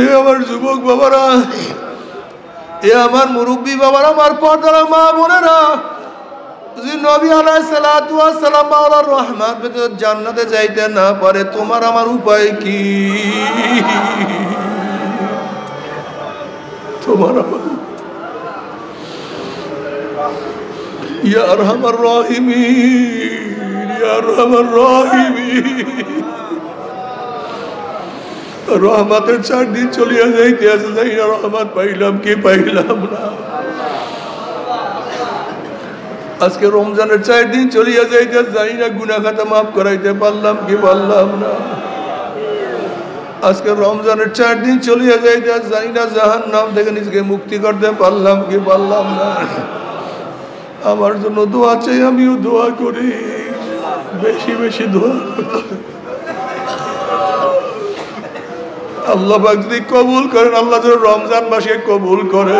এ আমার যুবক বাবারা, এ আমার মুরব্বী বাবারা, আমার পর্দার মা বোনেরা, যদি নবী আলাইহিস সালাতু ওয়াস সালাম মাওলার রহমত পেতে জান্নাতে যাইতে না পারে, তোমার আমার উপায় কি? তোমার আমার ইয়া আরহামার রাহিমিন, ইয়া আরহামার রাহিমিন, রহমতের 4 দিন চলিয়া যাইতে আছে, যাই না রহমত পাইলাম কি পাইলাম না। আজকে রমজানের 4 দিন চলিয়া যাইতে যাই না, গুনাহ খাতা মাফ করাইতে পারলাম কি পারলাম না। আজকে রমজানের 4 দিন চলিয়া যাইতে যাই না, জাহান্নাম থেকে নিজেকে মুক্তি করতে পারলাম কি পারলাম না। আমার জন্য দোয়া চাই, আমিও দোয়া করি, বেশি বেশি দোয়া করি। আল্লাহ পাক যদি কবুল করেন, আল্লাহ যেন রমজান মাসে কবুল করে,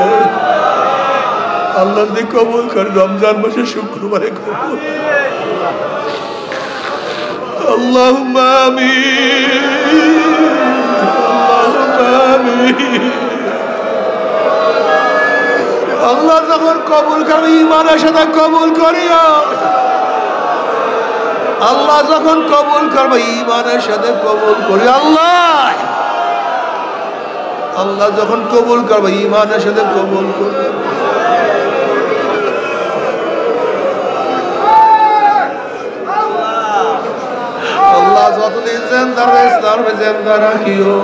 আল্লাহ যদি কবুল করেন রমজান মাসে শুক্রবারে কবুল। আল্লাহুম্মা আমিন, আল্লাহুম্মা আমিন। আল্লাহ যখন কবুল করবে ঈমানের সাথে কবুল করিও, আল্লাহ যখন কবুল করবে ঈমানের সাথে কবুল করি। আল্লাহ আল্লাহ যখন কবুল করবে ঈমানের সাথে কবুল করবে। আল্লাহ যতদিন জিন্দা ইসলামে জিন্দা রাখিও।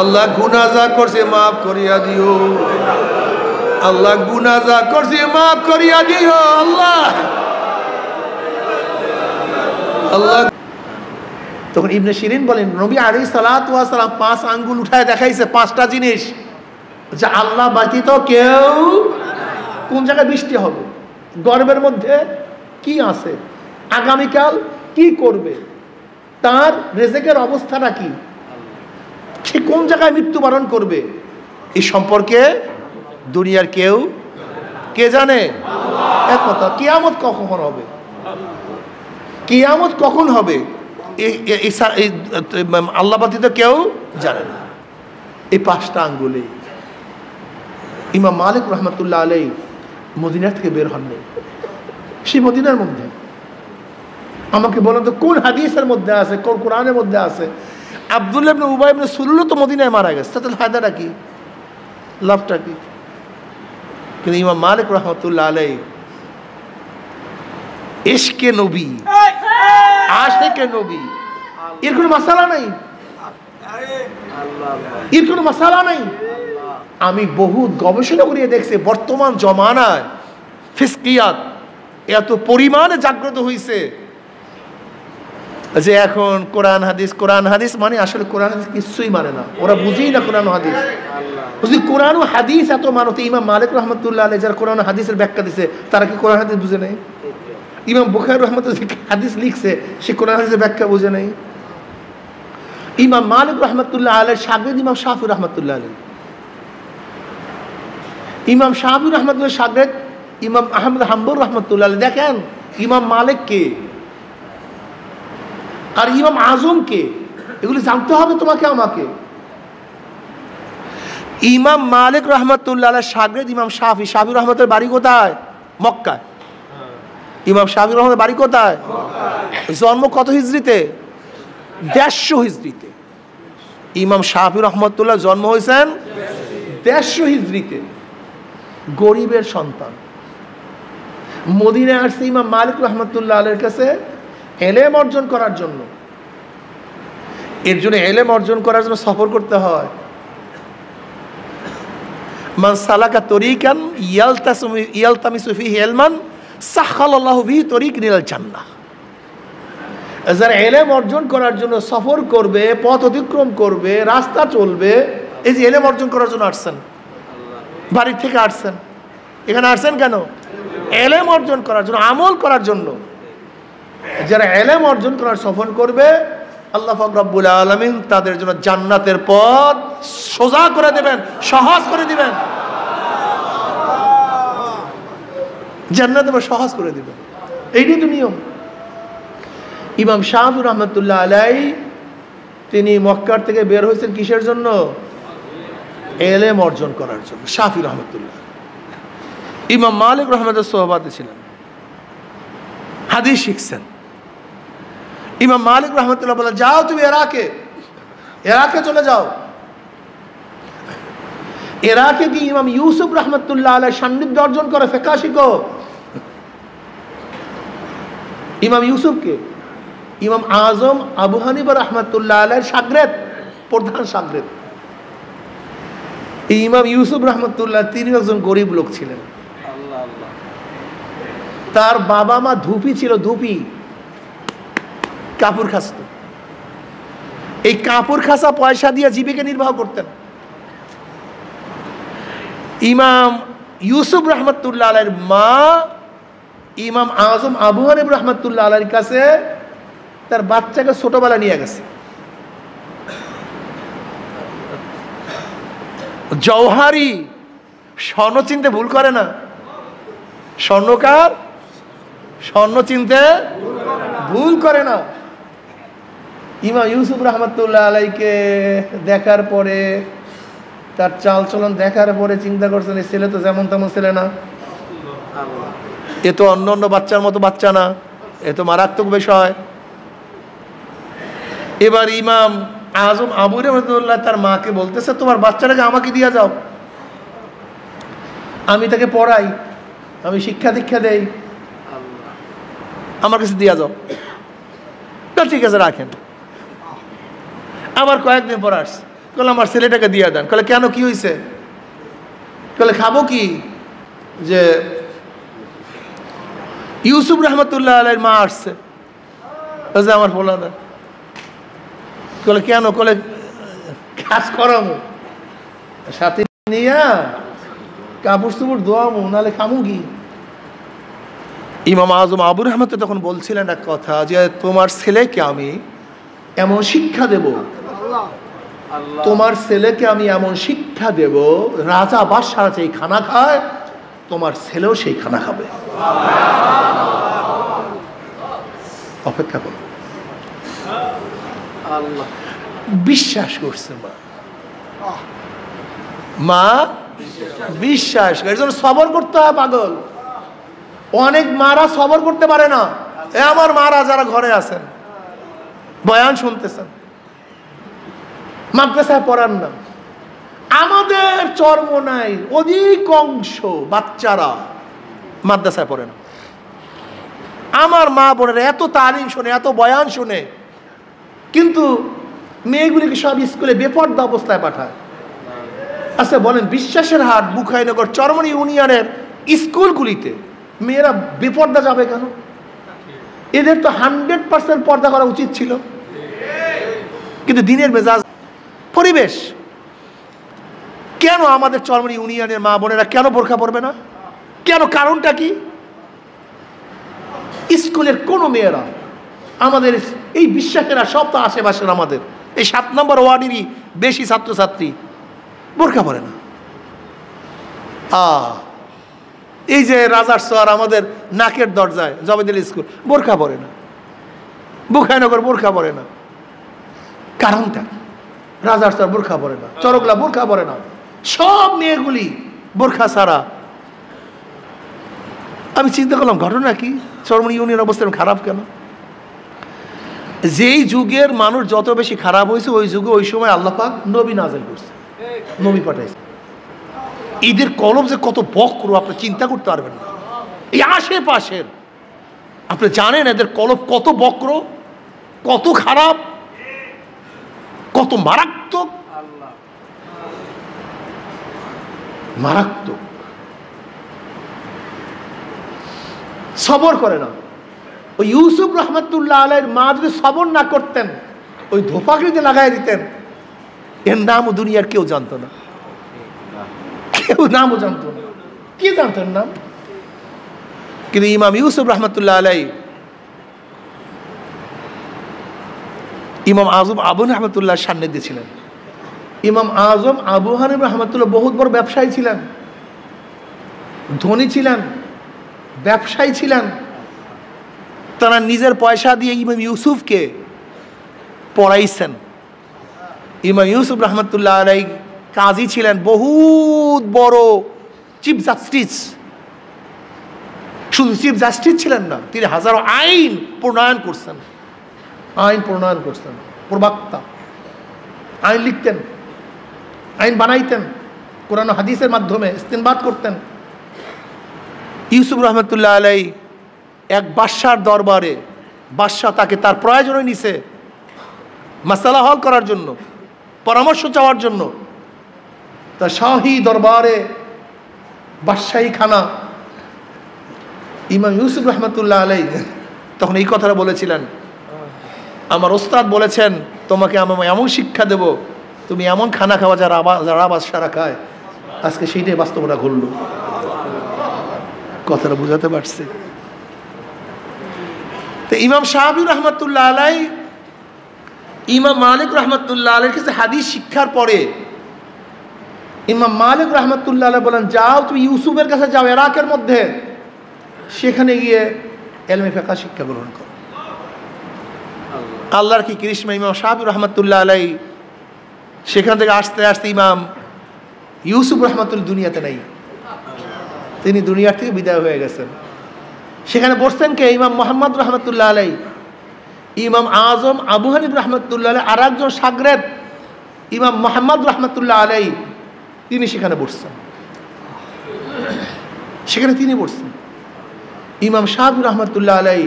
আল্লাহ গুনাহ যা করছে মাফ করিয়া দিও, আল্লাহ গুনাহ যা করছে মাফ করিয়া দিও। আল্লাহ আল্লাহ। তখন ইবনে শিরিন বলেন, নবী আলাইহিস সালাতু ওয়াস সালাম 5 আঙ্গুল উঠায় দেখাইছে, 5টা জিনিস, যে আল্লাহ ব্যতীত কেউ, কোন জায়গায় বৃষ্টি হবে, গর্ভের মধ্যে কি আছে, আগামীকাল কি করবে, তার রিজিকের অবস্থাটা কি, সে কোন জায়গায় মৃত্যুবরণ করবে, এই সম্পর্কে দুনিয়ার কেউ কে জানে? এক কথা, কিয়ামত কখন হবে, কিয়ামত কখন হবে আল্লাহ ব্যতীত কেউ জানে না। এই 5টা আঙ্গুলে ইমাম মালিক রহমতুল্লাহ আলাইহি মদিনা থেকে বের হননি, সেই মদিনার মধ্যে। আমাকে বলেন তো কোন হাদিসের মধ্যে আছে, কোন কোরআনের মধ্যে আছে আব্দুল্লাহ ইবনে উবাই ইবনে সুলুল তো মদিনায় মারা গেছে, তাতে ফায়দাটা কি, লাভটা কি? কিন্তু ইমাম মালিক রহমতুল্লাহ আলাইহি ইশকে নবী, আশিকে নবী, এর কোনো মাসালা নাই, এর কোনো মাসালা নাই। আমি বহুত গবেষণা করিয়ে দেখছি, বর্তমান জমানায় ফিসকিয়াত এত পরিমাণে জাগ্রত হয়েছে যে এখন কোরআন হাদিস, কোরআন হাদিস মানে আসলে কোরআন হাদিস কিছুই মানে না, ওরা বুঝেই না কোরআন হাদিস। যদি কোরআন ও হাদিস এত মানতে, ইমাম মালিক রহমতুল্লাহ আলাইহি যারা কোরআন হাদিসের ব্যাখ্যা দিছে, তারা কি কোরআন হাদিস বুঝে নাই? ইমাম বুখারী রহমতুল্লাহ হাদিস লিখছে, সে কোরআন হাদিসের ব্যাখ্যা বুঝে নাই। ইমাম মালিক রহমতুল্লাহ আলাইহি শাগির্দ ইমাম শাফি রহমতুল্লাহ আলাইহি, ইমাম শাফি রহমতুল্লাহ শাগির্দ ইমাম আহমদ হাম্বল রহমতুল্লাহ আলাইহি। দেখেন ইমাম মালিক কে আর ইমাম আজম কে, এগুলি জানতে হবে তোমাকে আমাকে। ইমাম মালিক রহমতুল্লাহ আলাইহি শাগির্দ ইমাম শাফি, শাফি রহমতের বাড়ি কোথায়? মক্কায়। ইমাম শাফি রহমতের বাড়ি কোথায়? জন্ম কত হিজরিতে? 150 হিজরিতে। ইমাম শাফি রহমতুল্লাহ জন্ম হয়েছেন 150 হিজরিতে, গরিবের সন্তান। মদিনায় আসছে ইমাম মালিক রহমতুল্লাহ আলাইহির কাছে এলেম অর্জন করার জন্য। এর জন্য এলেম অর্জন করার জন্য সফর করতে হয়। মান সালাকা তরিকান ইয়ালতামিসু ফিহি ইলমান সাহহালাল্লাহু বিহি তরিকান ইলাল জান্নাহ। যারা এলেম অর্জন করার জন্য সফর করবে, পথ অতিক্রম করবে, রাস্তা চলবে, এই যে এলেম অর্জন করার জন্য আসছেন, বাড়ি থেকে আসছেন, এখানে আসছেন কেন? এলেম অর্জন করার জন্য, আমল করার জন্য। যারা এলেম অর্জন করার সফর করবে, আল্লাহ পাক রব্বুল আলামিন তাদের জন্য জান্নাতের পথ সোজা করে দেবেন, সহজ করে দিবেন, জান্নাতের পথ সহজ করে দিবেন। এইটাই তো নিয়ম। ইমাম শাফি রহমতুল্লাহ আলাইহি তিনি মক্কার থেকে বের হয়েছেন কিসের জন্য? এলেম অর্জন করার জন্য। শাফি রহমতুল্লাহ, ইমাম মালিক রহমতুল্লাহ সোহবাতে ছিলেন, হাদিস শিখছেন। ইমাম মালিক রহমতুল্লাহ বলে, যাও তুমি এরাকে চলে যাও। এরাকে কি ইমাম ইউসুফ রহমতুল্লাহ আলাইহির সান্নিধ্য অর্জন করে ফিকহ শিখো। ইমাম ইউসুফকে ইমাম আজম আবু হানিফা রহমতুল্লাহ আলাইহির শাগরেদ, প্রধান শাগরেদ। ইমাম ইউসুফ রহমতুল্লাহ তিনি একজন গরিব লোক ছিলেন। তার বাবা মা ধুপি ছিল, ধুপি, কাপড় খাসত। এই কাপড় খাসা পয়সা দিয়ে জীবিকা নির্বাহ করতেন। ইমাম ইউসুফ রহমতুল্লাহ আলাইহির মা ইমাম আজম আবু হানিফা রহমতুল্লাহ আলাইহির কাছে তার বাচ্চাকে ছোটবেলা নিয়ে গেছে। জওহারি স্বর্ণ চিনতে ভুল করে না, স্বর্ণকার স্বর্ণ চিনতে ভুল করে না। ইমাম ইউসুফ রহমতুল্লাহ আলাইকে দেখার পরে, তার চালচলন দেখার পরে চিন্তা করছেন, এই ছেলে তো যেমন তেমন ছেলে না, এ তো অন্য অন্য বাচ্চার মতো বাচ্চা না, এ তো মারাত্মক বিষয়। এবার ইমাম আজম আবু রহমতুল্লাহ তার মাকে বলতেছে, তোমার বাচ্চাটাকে আমাকে দিয়ে যাও, আমি তাকে পড়াই, আমি শিক্ষা দীক্ষা দেই, আমার কাছে দিয়ে যাও। ঠিক আছে, রাখেন। আবার কয়েকদিন পর আসছে, বলে আমার ছেলেটাকে দিয়ে দেন। বলে কেন, কি হয়েছে? বলে খাবো কি, যে ইউসুফ রহমতুল্লাহ আলাইহির মা আসছে, আমার বলা দেন। বলে কেন? বলে কাজ করামো, সাথে নিয়া কাপড় চুপড় ধোয়ামো, নাহলে খামু কি? ইমাম আজম আবু রহমত তখন বলছিলেন এক কথা, যে তোমার ছেলেকে আমি এমন শিক্ষা দেব, তোমার ছেলেকে আমি এমন শিক্ষা দেব, রাজা বাদশাহ যেই খানা খায় তোমার ছেলেও সেই খানা খাবে। অপেক্ষা করো। বিশ্বাস করছে মা বিশ্বাস করে, এর জন্য সবর করতে হয়। পাগল অনেক মারা সবর করতে পারে না। এ আমার মারা যারা ঘরে আছেন, বয়ান শুনতেছেন, মাদ্রাসায় পড়ান না, আমাদের চর্ম নাই, অধিকাংশ বাচ্চারা মাদ্রাসায় পড়ে না। আমার মা বোনেরা এত তালিম শুনে, এত বয়ান শুনে, কিন্তু মেয়েগুলিকে সব স্কুলে বেপর্দা অবস্থায় পাঠায়। আচ্ছা বলেন, বিশ্বাসের হাট, বুখাইনগর, চরমনি ইউনিয়নের স্কুলগুলিতে মেয়েরা বেপর্দা যাবে কেন? এদের তো 100% পর্দা করা উচিত ছিল। কিন্তু দিনের মেজাজ, পরিবেশ, কেন আমাদের চরমনি ইউনিয়নের মা বোনেরা কেন বোরখা পরবে না? কেন? কারণটা কি? স্কুলের কোন মেয়েরা, আমাদের এই বিশ্বাসেরা সব তো আশেপাশের, আমাদের এই 7 নম্বর ওয়ার্ডেরই বেশি ছাত্রছাত্রী বোরখা পরে না। এই যে রাজার শহর, আমাদের নাকের দরজায় জবেদুল স্কুল, বোরখা পরে না। বুখাইনগর বোরখা পরে না। কারণটা রাজার শহর বোরখা পরে না, চরকলা বোরখা পরে না, সব মেয়েগুলি বোরখা ছাড়া। আমি চিন্তা করলাম, ঘটনা কি? চরমনি ইউনিয়ন অবস্থা খারাপ কেন? যেই যুগের মানুষ যত বেশি খারাপ হয়েছে, ওই যুগে ওই সময় আল্লাহ পাক নবী নাযিল করছে, নবী পাঠাইছে। ঈদের কলম যে কত বক্র আপনি চিন্তা করতে পারবেন না। এই আশেপাশের আপনি জানেন এদের কলম কত বক্র, কত খারাপ, কত মারাত্মক, মারাত্মক। সবর করে না। ওই ইউসুফ রহমতুল্লাহ আলাইহির মা যদি সবর না করতেন, ওই ধোপাকড়িতে লাগাই দিতেন, এর নামও দুনিয়ার কেউ জানতো না, কেউ নামও জানতো না। কি জানতেন নাম? কিন্তু ইমাম ইউসুফ রহমতুল্লাহ আলাইহি, ইমাম আজম আবু রহমতুল্লাহ সান্নিধ্যে ছিলেন। ইমাম আজম আবু হানিফা রহমতুল্লাহ বহুত বড় ব্যবসায়ী ছিলেন, ধনী ছিলেন, ব্যবসায়ী ছিলেন। তারা নিজের পয়সা দিয়ে ইমাম ইউসুফকে পড়াইছেন, ইমাম ইউসুফ রহমতুল্লাহ আলাই কাজী ছিলেন, বহুত বড় চিফ জাস্টিস। শুধু চিফ জাস্টিস ছিলেন না, তিনি হাজারো আইন প্রণয়ন করছেন, প্রবক্তা। আইন লিখতেন, আইন বানাইতেন, কোরআন হাদিসের মাধ্যমে ইস্তেনবাত করতেন। ইউসুফ রহমতুল্লাহ আলাই এক বাদশার দরবারে, বাদশাহ তাকে তার প্রয়োজনে নিছে মাসালা হল করার জন্য, পরামর্শ চাওয়ার জন্য। তার শাহী দরবারে, বাদশাহী খানা, ইমাম ইউসুফ রহমতুল্লাহ আলাই তখন এই কথাটা বলেছিলেন, আমার ওস্তাদ বলেছেন তোমাকে আমি এমন শিক্ষা দেব, তুমি এমন খানা খাওয়া যারা বাদশারা খায়। আজকে সেইটাই বাস্তবতা ঘটল। কথাটা বুঝাতে পারছে? তো ইমাম শাফি রহমতুল্লাহ আলাই ইমাম মালিক রহমতুল্লাহ আলাইর কাছে হাদিস শিক্ষার পরে ইমাম মালিক রহমতুল্লাহ আলাই বলেন, যাও তুমি ইউসুফের কাছে যাও ইরাকের মধ্যে, সেখানে গিয়ে ইলমে ফিকহ শিক্ষা গ্রহণ করো। আল্লাহর কি করিশ্মা, ইমাম শাফি রহমতুল্লাহ আলাই সেখান থেকে আসতে আসতে ইমাম ইউসুফ রহমতুল্লাহ দুনিয়াতে নেই, তিনি দুনিয়ার থেকে বিদায় হয়ে গেছেন। সেখানে বসছেন কে? ইমাম মোহাম্মদ রহমতুল্লাহ আলাই, ইমাম আজম আবু হানিফ রহমতুল্লাহ আলাই, আর একজন শাগরেদ ইমাম মোহাম্মদ রহমতুল্লাহ আলাই, তিনি সেখানে বসছেন। সেখানে তিনি বসছেন। ইমাম শাফি রহমতুল্লাহ আলাই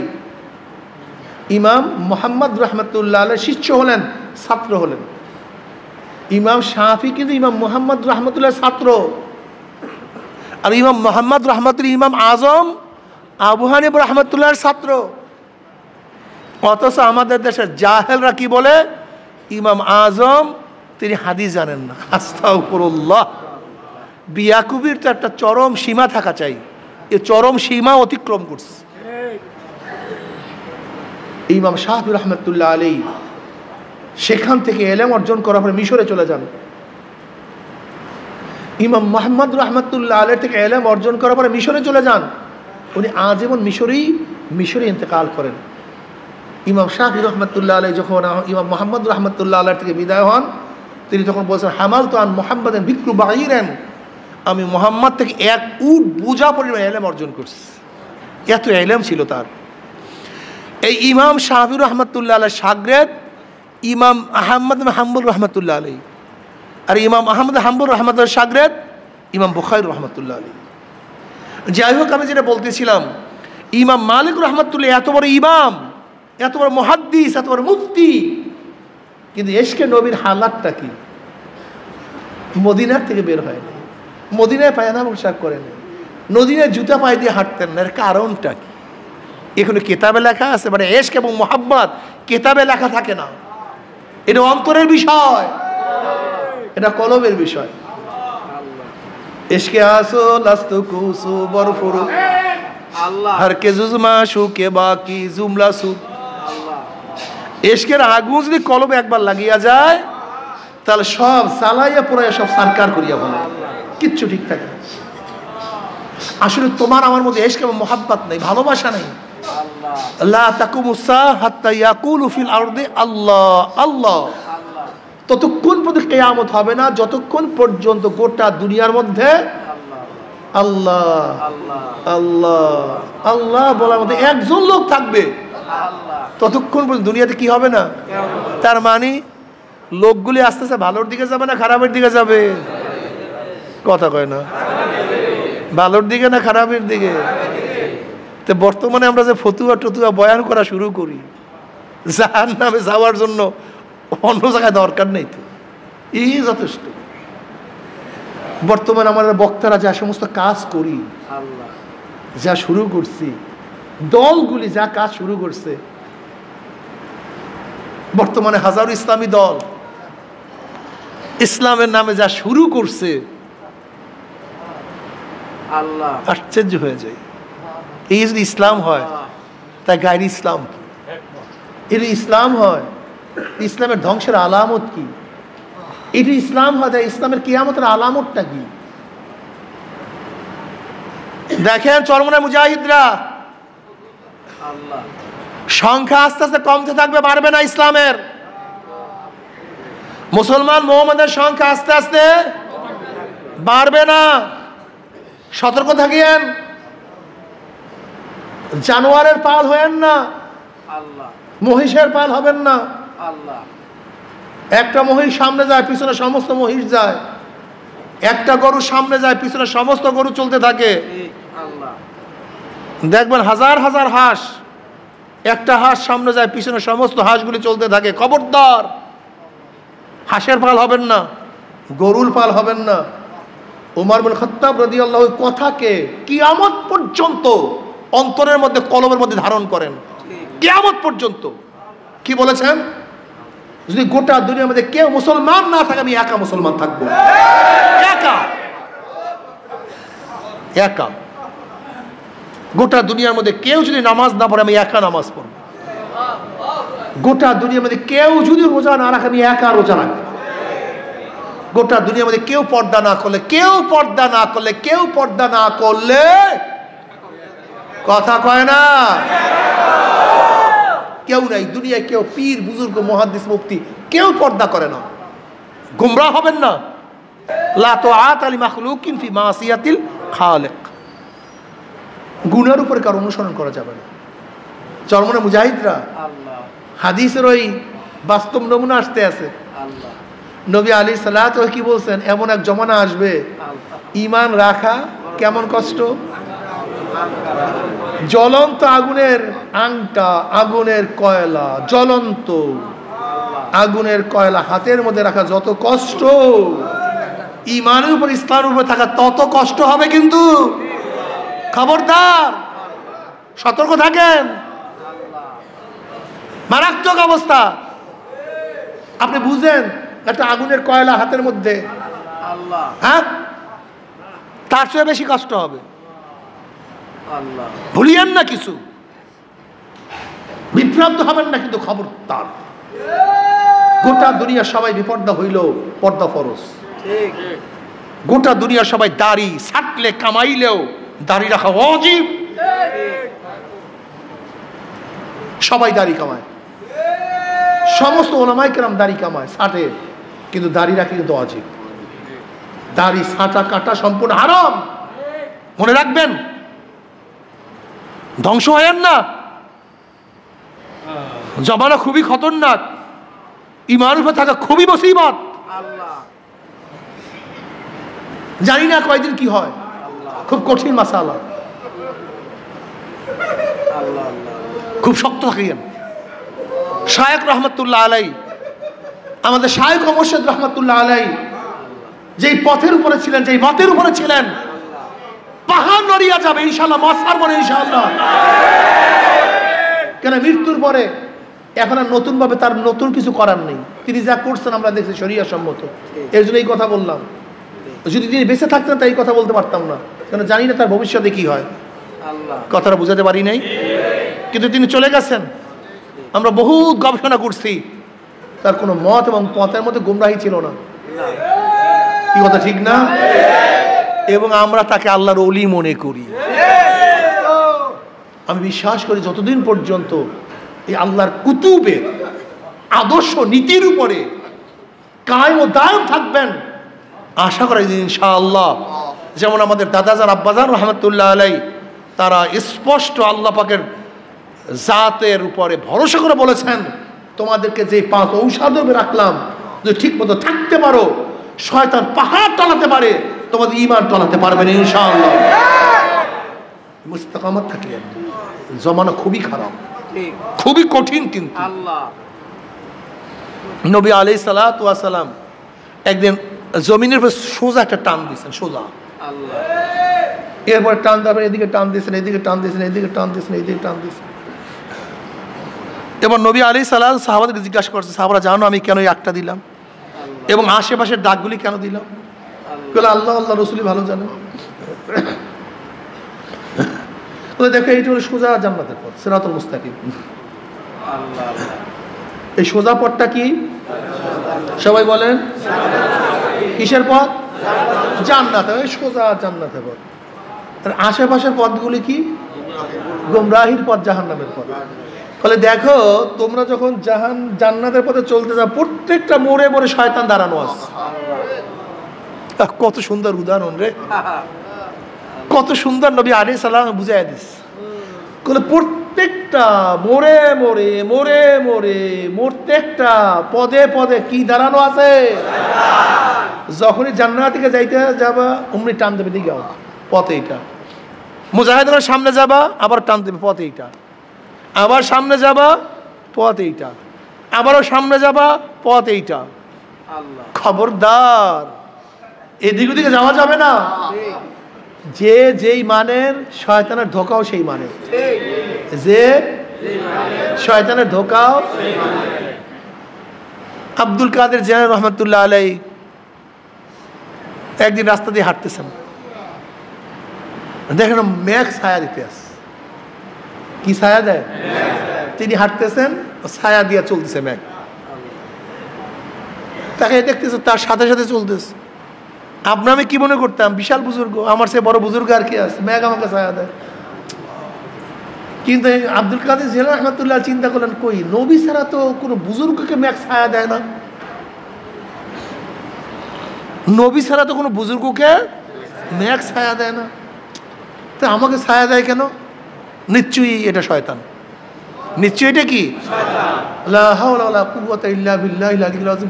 ইমাম মোহাম্মদ রহমতুল্লাহ আলাই শিষ্য হলেন, ছাত্র হলেন। ইমাম শাফি কিন্তু ইমাম মোহাম্মদ রহমতুল্লাহ ছাত্র, আর ইমাম মোহাম্মদ রহমতুল্লাহ ইমাম আজম আবু হানিফ রহমতুল্লাহর ছাত্র। অথচ আমাদের দেশের জাহেলরা কি বলে? ইমাম আজম তিনি হাদিস জানেন না। আস্তাগফিরুল্লাহ। বিয়াকুবির তো একটা চরম সীমা থাকা চাই, এ চরম সীমা অতিক্রম করছে। ইমাম শাফি রহমতুল্লাহ আলাই সেখান থেকে এলেম অর্জন করার পরে মিশরে চলে যান। ইমাম মোহাম্মদ রহমতুল্লাহ আলাই থেকে এলেম অর্জন করার পরে মিশরে চলে যান। উনি আজীবন মিশরে ইন্তেকাল করেন। ইমাম শাফি রহমতুল্লাহ আলাই যখন ইমাম মোহাম্মদ রহমতুল্লাহ আলাই থেকে বিদায় হন, তিনি তখন বলছেন, হামাল তো আন মোহাম্মদের বিক্রু বাহিরেন, আমি মোহাম্মদ থেকে এক উট বোঝা পরিমাণ এলেম অর্জন করছি। এত এলেম ছিল তার। এই ইমাম শাফি রহমতুল্লাহ আলাই শাগরেদ ইমাম আহমদ হাম্বল রহমতুল্লাহ আলাই, আর ইমাম আহমদ হাম্বল রহমতুল্লাহ শাগরেদ ইমাম বুখারী রহমতুল্লাহ আলাই। যাই হোক, আমি যেটা বলতেছিলাম, ইমাম মালিক রহমতুল্লাহ এত বড় ইমাম, এত বড় মুহাদ্দিস, এত বড় মুফতি, কিন্তু এশকে নবীর হালাতটা কি? মদিনার থেকে বের হয়নি, মদিনায় পায়না পোশাক করেন, মদিনায় জুতা পায়ে দিয়ে হাঁটতেন না। এর কারণটা কি? এখানে কেতাবে লেখা আছে, মানে এশক এবং মোহাব্বত কেতাবে লেখা থাকে না। এটা অন্তরের বিষয়, এটা কলবের বিষয়। এশকে আসল আস্তু কুসু বরফুরু আল্লাহ হর কে জুজমা শুকে বাকি জুমলা সু। এশকের আগুন যদি কলবে একবার লাগিয়া যায়, তাহলে সব চালাইয়া পুরাইয়া সব সারকার করিয়া বলে, কিচ্ছু ঠিক থাকে। আসলে তোমার আমার মধ্যে এশক এবং মোহাব্বত নেই, ভালোবাসা নেই। লা তাকুমু সাআ হাত্তা ইয়াকুলু ফিল আরদি আল্লাহ আল্লাহ। ততক্ষণ পর্যন্ত কিয়ামত হবে না যতক্ষণ পর্যন্ত গোটা দুনিয়ার মধ্যে আল্লাহ আল্লাহ আল্লাহ বলার মধ্যে একজন লোক থাকবে, ততক্ষণ পর্যন্ত দুনিয়াতে কি হবে না। তার মানে লোকগুলি আস্তে আস্তে ভালোর দিকে যাবে না খারাপের দিকে যাবে? কথা কয় না, ভালোর দিকে না খারাপের দিকে? তো বর্তমানে আমরা যে ফতুয়া টতুয়া বয়ান করা শুরু করি, জাহান্নামে যাওয়ার জন্য অন্য জায়গায় দরকার নেই, তো এই যথেষ্ট। বর্তমানে আমাদের বক্তারা যা সমস্ত কাজ করি, যা শুরু করছি, দলগুলি যা কাজ শুরু করছে, বর্তমানে হাজারো ইসলামী দল ইসলামের নামে যা শুরু করছে, আল্লাহ আশ্চর্য হয়ে যায়। এই যদি ইসলাম হয়, তা গায়ের ইসলাম কি? এটি ইসলাম হয়, ইসলামের ধ্বংসের আলামত কি? এটি ইসলাম হয়, তাই ইসলামের কিয়ামতের আলামতটা কি? দেখেন চরমনায় মুজাহিদরা সংখ্যা আস্তে আস্তে কমতে থাকবে, বাড়বে না। ইসলামের মুসলমান মোহাম্মদের সংখ্যা আস্তে আস্তে বাড়বে না, সতর্ক থাকিয়েন। জানোয়ারের পাল হয়েন না, মহিষের পাল হবেন না। একটা মহিষ সামনে যায়, পিছনে সমস্ত মহিষ যায়। একটা গরু সামনে যায়, পিছনে সমস্ত গরু চলতে থাকে। দেখবেন হাজার হাজার হাঁস, একটা হাঁস সামনে যায়, পিছনে সমস্ত হাঁসগুলি চলতে থাকে। খবরদার, হাঁসের পাল হবেন না, গরুর পাল হবেন না। ওমর বিন খাত্তাব রাদিয়াল্লাহু আনহু কথাকে কিয়ামত পর্যন্ত অন্তরের মধ্যে, কলমের মধ্যে ধারণ করেন। কিয়ামত পর্যন্ত কি বলেছেন? যদি গোটা দুনিয়ার মধ্যে কেউ মুসলমান না থাকে, আমি একা মুসলমান থাকবো। একা একা গোটা দুনিয়ার মধ্যে কেউ যদি নামাজ না পড়ে, আমি একা নামাজ পড়ব। গোটা দুনিয়ার মধ্যে কেউ যদি রোজা না রাখে, আমি একা রোজা রাখবো। গোটা দুনিয়ার মধ্যে কেউ পর্দা না করলে, কথা কয় না, কেউ নাই দুনিয়ায়, কেউ পীর বুজুর্গ মুহাদ্দিস মুফতি কেউ পর্দা করে না। গুমরাহ হবেন না। লা তাআত লি মাখলুকিন ফি মাসিয়াতিল খালিক। গুনার উপরে কারো অনুসরণ করা যাবে না। চরমনে মুজাহিদরা হাদিসের ওই বাস্তব নমুনা আসতে আছে। নবী আলাইহিস সালাতু কি বলছেন? এমন এক জমানা আসবে, ঈমান রাখা কেমন কষ্ট। জ্বলন্ত আগুনের আংটা, আগুনের কয়লা, জ্বলন্ত আগুনের কয়লা হাতের মধ্যে রাখা যত কষ্ট, ঈমানের উপর, ইসলামের উপর থাকা তত কষ্ট হবে। কিন্তু খবরদার, সতর্ক থাকেন, মারাত্মক অবস্থা। আপনি বুঝেন একটা আগুনের কয়লা হাতের মধ্যে, হ্যাঁ, তার চেয়ে বেশি কষ্ট হবে। ভুলিয়েন না কিছু, বিভ্রান্ত হবেন না। কিন্তু খবরদার, গোটা দুনিয়া সবাই বিপর্দা হইল, পর্দা ফরজ। গোটা দুনিয়া সবাই দাড়ি ছাটলে কামাইলেও দাড়ি রাখা ওয়াজিব। সবাই দাড়ি কামায়, সমস্ত ওলামায়ে কেরাম দাড়ি কামায়, ছাটে, কিন্তু দাড়ি রাখি কিন্তু ওয়াজিব। দাড়ি ছাটা কাটা সম্পূর্ণ হারাম, মনে রাখবেন। ধ্বংস হয়েন না, জমানা খুবই খতরনাক, ঈমানের উপর থাকা খুবই মুসিবত। জানি না কয়দিন কি হয়, খুব কঠিন মাসালা, খুব শক্ত থাকেন। শায়েখ রহমতুল্লাহ আলাই, আমাদের শায়েখ মুর্শিদ রহমতুল্লাহ আলাই যেই পথের উপরে ছিলেন, যেই মতের উপরে ছিলেন, পাহাড় নড়িয়া যাবে ইনশাআল্লাহ, মশার পরে ইনশাআল্লাহ। কেন মৃত্যুর পরে এখন আর নতুন ভাবে তার নতুন কিছু করার নেই। তিনি যা করছেন আমরা দেখছি শরিয়া সম্মত, এর জন্য এই কথা বললাম। যদি তিনি বেঁচে থাকতেন তাই কথা বলতে পারতাম না, কেন জানি না তার ভবিষ্যতে কি হয়। কথাটা বুঝাতে পারি নাই, কিন্তু তিনি চলে গেছেন। আমরা বহুত গবেষণা করছি, তার কোনো মত এবং পথের মধ্যে গুমরাহি ছিল না। কি কথা ঠিক না? এবং আমরা তাকে আল্লাহর ওলি মনে করি। আমি বিশ্বাস করি যতদিন পর্যন্ত এই আল্লাহর কুতুবের আদর্শ নীতির উপরে কায়েম ও দায়েম থাকবেন, আশা করি ইনশাআল্লাহ, যেমন আমাদের দাদাজান আব্বাজান রহমতুল্লাহ আলাই, তারা স্পষ্ট আল্লাহ পাকের জাতের উপরে ভরসা করে বলেছেন, তোমাদেরকে যে 5 ঔষধ রাখলাম, যদি ঠিক মতো থাকতে পারো, শয়তান পাহাড় টলাতে পারে, তোমাদের ঈমান টলাতে পারবে না ইনশাআল্লাহ। মুস্তাকামাত থাকলে। জমানা খুবই খারাপ, খুবই কঠিন। কিন্তু নবী আলাইহিস সালাতু ওয়াস সালাম একদিন জমিনের উপর সোজা একটা টান দিয়েছেন, সোজা। এরপর টান দেওয়ার এদিকে টান দিয়েছেন, এদিকে টান দিয়েছেন, এদিকে টান দিয়েছেন, এদিকে টান দিয়েছেন। এবার নবী আলাইহিস সালাম সাহাবাদেরকে জিজ্ঞাসা করছে, সাহাবারা জানো আমি কেন এই একটা দিলাম এবং আশেপাশের দাগগুলি কেন দিলাম? আল্লাহ আল্লাহ রসুলই ভালো জানেন। দেখো এইটা হলো সোজা জান্নাতের পথ, সিরাতুল মুস্তাকিম। এই সোজা পথটা কি? সবাই বলেন, কিসের পথ? জান্নাতে, সোজা জান্নাতের পথ। আর আশেপাশের পথগুলি কি? গুমরাহির পথ, জাহান্নামের পথ। বলে দেখো তোমরা যখন জান্নাতের পথে চলতে যাও প্রত্যেকটা মোড়ে মোড়ে শয়তান দাঁড়ানো আছে। কত সুন্দর উদাহরণ রে, কত সুন্দর নবী আলাইহিস সালাম বুঝাইয়া দিস। প্রত্যেকটা মোড়ে মোড়ে মোড়ে মোড়ে প্রত্যেকটা পদে পদে কি দাঁড়ানো আছে? যখনই জান্নাত থেকে যাইতে যাবা অমনি টান দেবে দিকে পথ এইটা, মুজাহিদের সামনে যাবা আবার টান দেবে পথ এইটা, আবার সামনে যাবা পথ এইটা, আবারও সামনে যাবা পথ এইটা। খবরদার এদিক ওদিকে যাওয়া যাবে না। যে যেই মানের শয়তানের ধোকাও সেই মানে, যে শয়তানের ধোকাও। আব্দুল কাদের জিলানী রহমতুল্লাহ আলাইহি একদিন রাস্তা দিয়ে হাঁটতেছেন, দেখেন মেঘ ছায়া দিতে আছে। কি ছায়া দেয়? তিনি হাঁটতেছেন, ছায়া দিয়ে চলতেছে মেঘ, তাকে দেখতেছে তার সাথে সাথে চলতেছে। আপনার আমি কি মনে করতাম বিশাল বুজুর্গ, আমার সে বড় বুজুর্গ আর কি আছে, মেঘ আমাকে ছায়া দেয়। কিন্তু আব্দুল কাদের জিলানী রহমতুল্লাহ চিন্তা করলেন কই নবী ছাড়া তো কোনো বুজুর্গকে মেঘ ছায়া দেয় না, নবী ছাড়া তো কোনো বুজুর্গকে মেঘ ছায়া দেয় না, তা আমাকে ছায়া দেয় কেন? নিশ্চয়ই এটা শয়তান, নিশ্চয়ই এটা কি লা হাওলা ওয়ালা কুওয়াতা ইল্লা বিল্লাহিল আলিয়্যিল আযীম।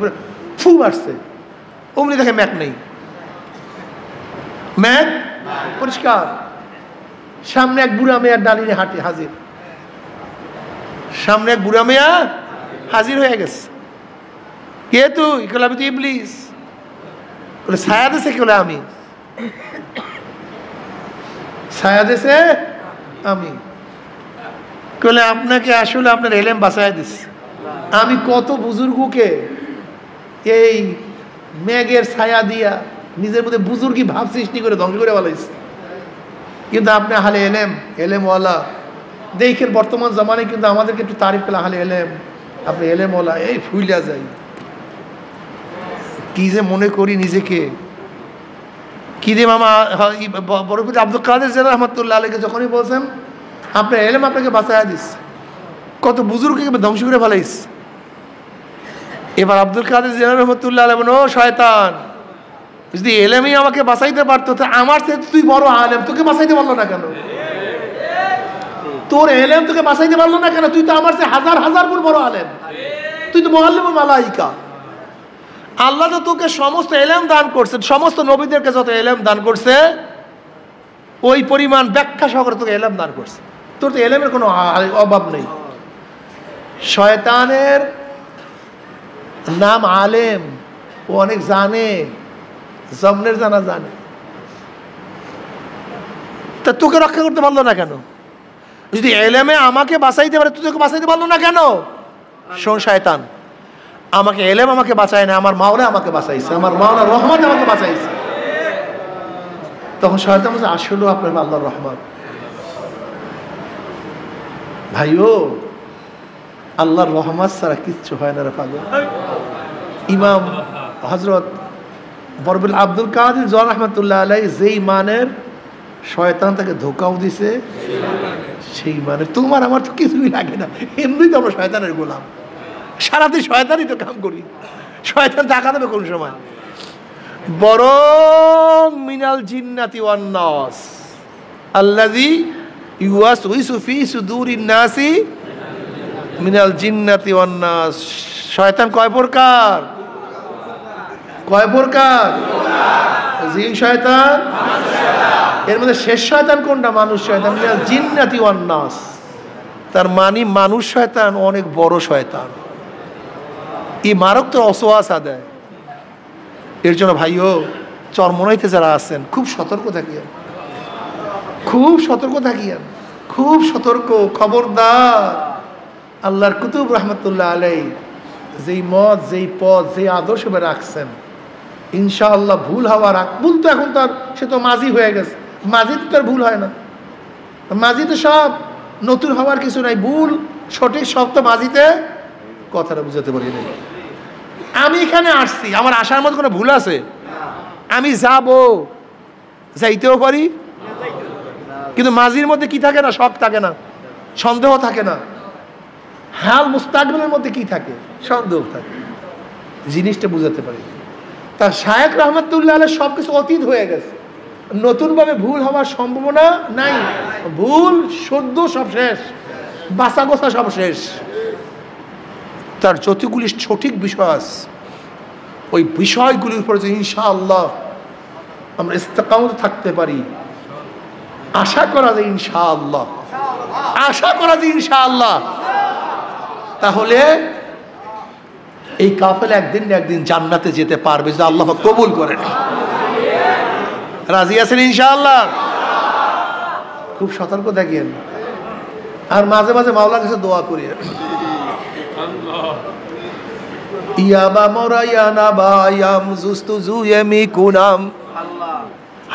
ফু মারছে, অমনি দেখে মেঘ নেই, মেঘ পরিষ্কার। সামনে এক বুড়া মেয়ার ডালি নিয়ে হাঁটে হাজির, সামনে এক বুড়া মেয়া হাজির হয়ে গেছে। কে তুই? কলে আমি তো ইবলিস। বলে ছায়া দেশে? কেলে আমি। ছায়া দেশে আমি। কলে আপনাকে আসলে আপনার এলেম বাঁচায় দিস। আমি কত বুজুর্গকে এই মেঘের ছায়া দিয়া নিজের মধ্যে বুজুর্গি ভাব সৃষ্টি করে ধ্বংস করে বলাইছে, কিন্তু আপনি আহলে এলেম, এলেমওয়ালা দেখেন বর্তমান জামানায় কিন্তু আমাদেরকে একটু তারিফ করলে আহলে এলেম, আপনি এলেমওয়ালা, এই ফুইলা যাই। কি যে মনে করি নিজেকে, কি যে মামা বরফির আব্দুল কাদের জিলানী রহমতুল্লাহ আলাইহি যখনই বলছেন আপনার এলেম আপনাকে বাঁচাইয়া দিস, কত বুজুর্গকে ধ্বংস করে ফেলাইস। এবার আব্দুল কাদের জিলানী রহমতুল্লাহ আলাইহি বলেন ও শয়তান, যদি এলেমই আমাকে বাঁচাইতে পারতো তা আমার সে তুই বড় আলেম, তোকে বাঁচাইতে পারলো না কেন? তোর এলেম তোকে বাঁচাইতে পারলো না কেন? তুই তো আমার সে হাজার হাজার গুণ বড় আলেম, তুই তো মুআল্লিমুল মালাইকা। আল্লাহ তো তোকে সমস্ত এলেম দান করছে, সমস্ত নবীদেরকে যত এলেম দান করছে ওই পরিমাণ ব্যাখ্যা সহকারে তোকে এলেম দান করছে, তোর তো এলেমের কোনো অভাব নেই। শয়তানের নাম আলেম, ও অনেক জানে, জমনের জানা জানে, তা তোকে রক্ষা করতে পারলো না কেন? যদি এলেমে আমাকে বাঁচাইতে পারে তুই তোকে বাঁচাইতে পারলো না কেন? শোন শয়তান, আমাকে এলেম আমাকে বাঁচায় না, আমার মাওলা আমাকে বাঁচাইছে, আমার মাওলা রহমান আমাকে বাঁচাইছে। তখন শয়তান বলছে আসলেও আপনার আল্লাহর রহমান। ভাইও আল্লাহর রহমত ছাড়া কিচ্ছু হয় না রে পাগল। ইমাম হযরত বরবিল আব্দুল কাদের জিলানী রহমাতুল্লাহ আলাইহি যেই মানের শয়তান তাকে ধোকাও দিছে, সেই মানের তোমার আমার তো কিছুই লাগে না, এমনি তো আমরা শয়তানের গোলাম, সারাদিন শয়তানই তো কাম করি, শয়তান টাকা দেবে কোন সময়? বরং মিনাল জিন্নাতি ওয়ান নাস আল্লাযী ইউওয়াসউইসু ফি সুদুরিন নাসি মিনাল জিন্নাতি ওয়ান নাস। শয়তান কয় প্রকার? কয় প্রকার? জিন শয়তান, এর মধ্যে শেষ শয়তান কোনটা? মানুষ শয়তান। মিনাল জিন্নাতি ওয়ান নাস, তার মানে মানুষ শয়তান অনেক বড় শয়তান, এই মারক তো অসওয়াসা দেয়। এর জন্য ভাইও চরমনাইতে যারা আছেন খুব সতর্ক থাকিয়েন, খুব সতর্ক থাকিয়েন, খুব সতর্ক, খবরদার। আল্লাহর কুতুব রহমতুল্লাহ আলাইহি যেই মত, যেই পথ, যেই আদর্শ রাখছেন, ইনশাআল্লাহ ভুল হওয়ার ভুল তো এখন তার, সে তো মাঝি হয়ে গেছে, মাঝি তো তার ভুল হয় না, মাঝি তো সব, নতুন হওয়ার কিছু নাই, ভুল সঠিক সব তো মাঝিতে। কথাটা বুঝাতে পারি নাই। আমি এখানে আসছি, আমার আসার মধ্যে কোনো ভুল আছে? আমি যাব, যাইতেও পারি, কিন্তু মাঝির মধ্যে কি থাকে না? শখ থাকে না, সন্দেহ থাকে না, হাল মুস্তাকবিলের মধ্যে কি থাকে? সন্দেহ থাকে, জিনিসটা বুঝাতে পারি। তার শায়েখ রহমতুল্লাহ আলাইহি সব কিছু অতীত হয়ে গেছে, নতুনভাবে ভুল হওয়ার সম্ভাবনা নাই। ভুল শুদ্ধ সব শেষ, বাঁচা গোছা সব শেষ। তার যতগুলি সঠিক বিষয় আছে ওই বিষয়গুলির উপরে যে ইনশাআল্লাহ আমরা ইস্তেকামত থাকতে পারি, আশা করা যায় ইনশাআল্লাহ, আশা করা যায় ইনশাআল্লাহ, তাহলে এই কাফেলা একদিন না একদিন জান্নাতে যেতে পারবে, যে আল্লাহ কবুল করেন। রাজি আছেন ইনশাআল্লাহ? খুব সতর্ক থাকেন, আর মাঝে মাঝে মাওলার কাছে দোয়া করি, ইয়াবা মোরায়ানা বায়াম জুস্তু জুয়েমি কুনাম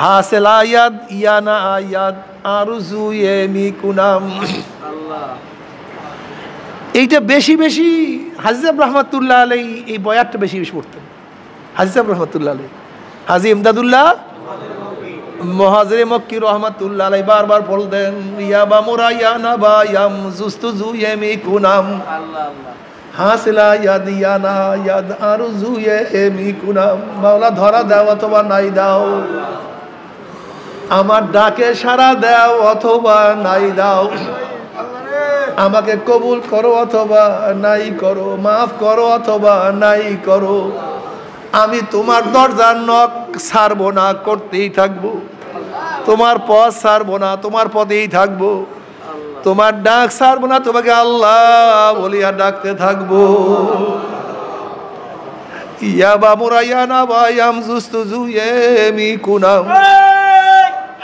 হাসেল আয়াদ ইয়ানা আয়াদ আর জুয়েমি কুনাম। এইটা বেশি বেশি হাজী সাহেব রহমতুল্লাহ আলাইহি এই বয়াতটা বেশি বেশি পড়তেন। হাজী সাহেব রহমতুল্লাহ আলাইহি, হাজী ইমদাদুল্লাহ মুহাজিরে মক্কি রহমতুল্লাহ আলাইহি বারবার বলতেন, ইয়াবা মোরায়ানা বায়াম জুস্তু জুয়েমি কুনাম হাসিলা ইয়াদ ইয়ানা ইয়াদ আরজু এমি কুনাম। মাওলা ধরা দাও অথবা নাই দাও, আমার ডাকে সাড়া দাও অথবা নাই দাও, আমাকে কবুল করো অথবা নাই করো, মাফ করো অথবা নাই করো, আমি তোমার দরজার নখ ছাড়বো না, করতেই থাকবো, তোমার পথ ছাড়বো না, তোমার পথেই থাকবো, তোমার ডাক ছাড়বো না, তোমাকে আল্লাহ বলিয়া ডাকতে থাকবো। ইয়াবা মুরায়ানা বায়াম জুস্তু জুয়েমি কুনাম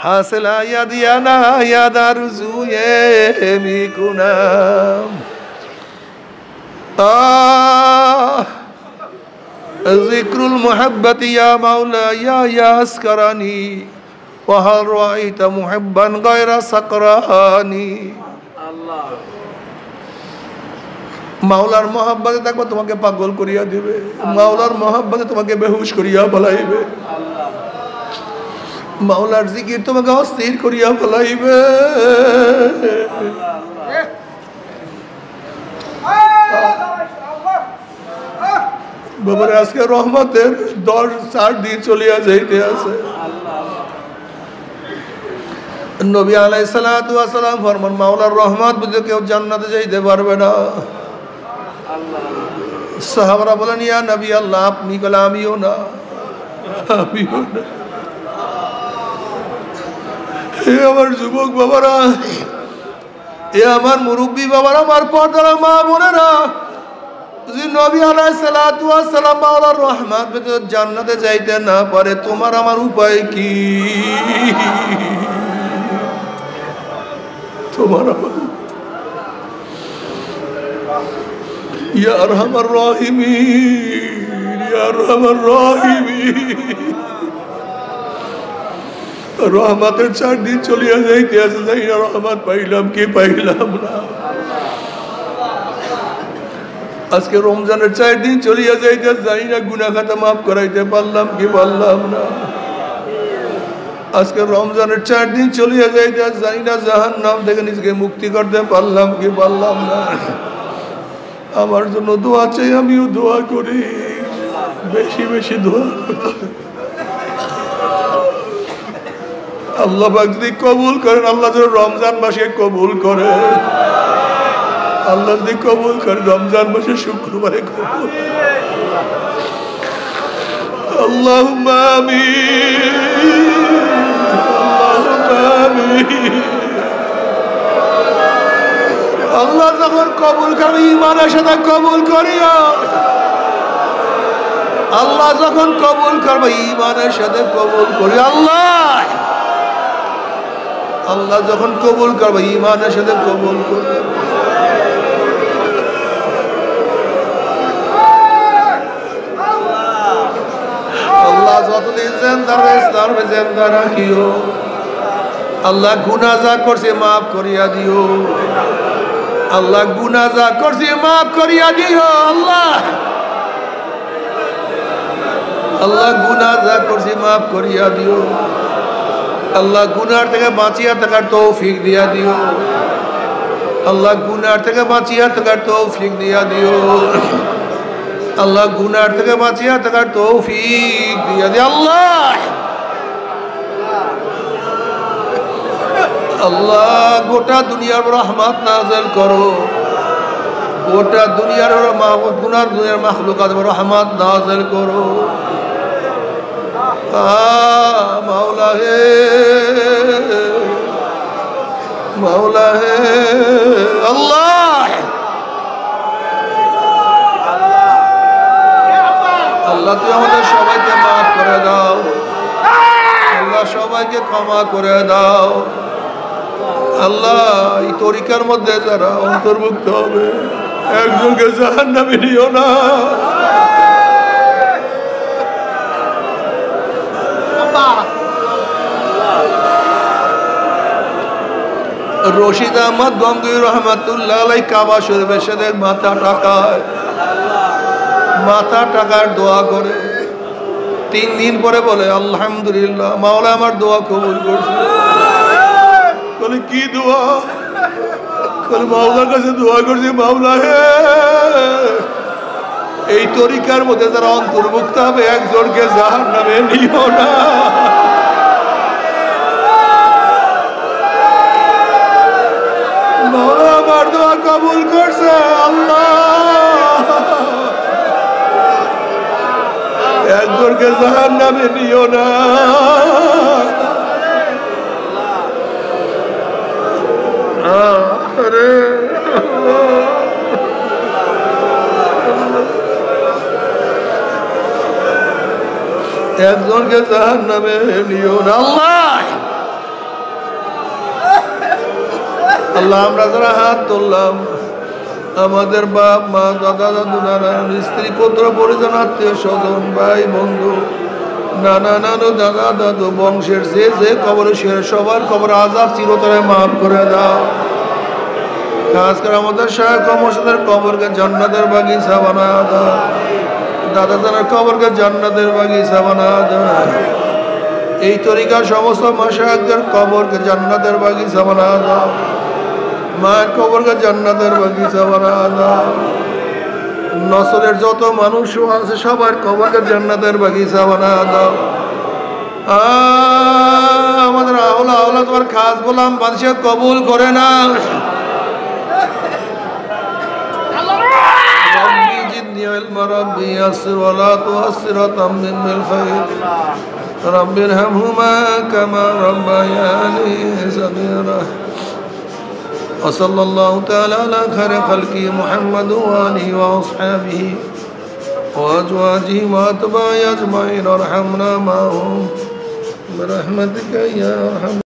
হাসলা ইয়াদিয়ানা ইয়াদার জুয়েমি কুনাম। যিকরুল মুহাব্বতি ইয়া মাওলা ইয়া ইয়াসকারানি ওয়া হাল রাআইতা মুহিব্বান গায়রা সাকরানি। মাওলার মহাব্বতে থাকবো, তোমাকে পাগল করিয়া দিবে, মাওলার মহাব্বতে তোমাকে বেহুশ করিয়া ফেলাইবে, মাওলার জিকির তোমাকে অস্থির করিয়া ফেলাইবে। বাবারে আজকে রহমতের 10-4 দিন চলিয়া যাইতে আছে। নবী আলাইহিস সালাতু ওয়াস সালাম ফরমান, মাওলার রহমত বুঝে কেউ জান্নাতে যাইতে পারবে না। সাহাবারা বলেন, ইয়া নবী আল্লাহ, আপনি বলে আমিও না, আমিও না। এ আমার যুবক বাবারা, এ আমার মুরব্বী বাবারা, আমার পর্দার মা বোনেরা, যদি নবী আলাইহিস সালাতু ওয়াস সালাম মাওলার রহমত বুঝে জান্নাতে যাইতে না পারে, তোমার আমার উপায় কি? তোমার আমার ইয়া আরহামার রাহিমিন, ইয়া আরহামার রাহিমিন। রহমতের 4 দিন চলিয়া যাইতে আছে, যাই না রহমত পাইলাম কি পাইলাম না। আজকে রমজানের 4 দিন চলিয়া যাইতে আছে, যাই না গুনাহ খাতা মাফ করাইতে পারলাম কি পারলাম না। আজকে রমজানের 4 দিন চলিয়া যাইতে আছে, যাই না জাহান্নাম থেকে নিজেকে মুক্তি করতে পারলাম কি পারলাম না। আমার জন্য দোয়া চাই, আমিও দোয়া করি, বেশি বেশি দোয়া করতে। আল্লাহ পাক যদি কবুল করেন, আল্লাহ যেন রমজান মাসে কবুল করে, আল্লাহ যদি কবুল করে রমজান মাসে শুক্রবারে কবুল। আল্লাহুম্মা আমিন, আল্লাহুম্মা আমিন। আল্লাহ যখন কবুল করবে ঈমানের সাথে কবুল করিও, আল্লাহ যখন কবুল করবে ঈমানের সাথে কবুল করি। আল্লাহ আল্লাহ যখন কবুল করবে ঈমানের সাথে কবুল করবে। আল্লাহ যতদিন জিন্দা ইসলামে জিন্দা রাখিও। আল্লাহ গুনাহ যা করছে মাফ করিয়া দিও, আল্লাহ গুনাহ যা করছে মাফ করিয়া দিও। আল্লাহ আল্লাহ গুনাহ যা করছে মাফ করিয়া দিও। আল্লাহ গুনার থেকে বাঁচিয়া থাকার তৌফিক দিয়া দিও। আল্লাহ গুনার থেকে বাঁচিয়ে থাকার তৌফিক দিয়া দিও আল্লাহ গুনার থেকে বাঁচিয়ে থাকার তৌফিক দিয়া দিও আল্লাহ আল্লাহ গোটা দুনিয়ার রহমত নাযিল করো গোটা দুনিয়ার গুনার দুনিয়ার মাখলুকাত রহমত নাযিল করো মাওলা হে মাওলা হে আল্লাহ আল্লাহ তুই আমাদের সবাইকে মাফ করে দাও আল্লাহ সবাইকে ক্ষমা করে দাও আল্লাহ এই তরিকার মধ্যে যারা অন্তর্ভুক্ত হবে একজনকে জাহান্নামে নিও না রশিদ আহমদ গঙ্গুই রহমাতুল্লাহ আলাইহি কাবা শরীফের সাথে মাথা টাকার দোয়া করে 3 দিন পরে বলে আলহামদুলিল্লাহ মাওলা আমার দোয়া কবুল করছে বলে কি দোয়া বলে মাওলার কাছে দোয়া করছি মাওলা হে এই তরিকার মধ্যে যারা অন্তর্ভুক্ত হবে একজনকে জাহান্নামে নিও না মাওলা আমার দোয়া কবুল করছে আল্লাহ একজনকে জাহান্নামে নিও না একজনকে জাহান্নামে নিও না আল্লাহ আল্লাহ আমরা যারা হাত তুললাম আমাদের বাপ মা দাদা দাদু নানান স্ত্রী পুত্র পরিজন আত্মীয় স্বজন ভাই বন্ধু নানা নানু দাদা দাদু বংশের যে যে কবরে শুয়ে সবার কবর আযাব চিরতরে মাফ করে দাও খাস করে আমাদের শায়খ মুর্শিদের কবরকে জান্নাতের বাগিচা বানায় দাও দাদা দাদার কবরকে জান্নাতের বাগিচা বানায় দাও এই তরিকার সমস্ত মাশায়েখদের কবরকে জান্নাতের বাগিচা বানায় দাও মায়ের কবরকে জান্নাতের বাগিচা বানায় দাও নসলের যত মানুষ আছে সবার কবরকে জান্নাতের বাগিচা বানায় দাও আমাদের আওলা আওলা তোমার খাস গোলাম বাদশাহ কবুল করে না রব্বি জিদনি ইলমা রব্বি ইয়াসসির ওয়া লা তুআসসির ওয়া তাম্মিম বিল খায়র রব্বি ইরহামহুমা কামা রাব্বায়ানি সাগীরা وصلى الله تعالى على خير خلقه محمد وآله وأصحابه وأزواجه وأتباعه أجمعين وارحمنا معهم برحمتك يا أرحم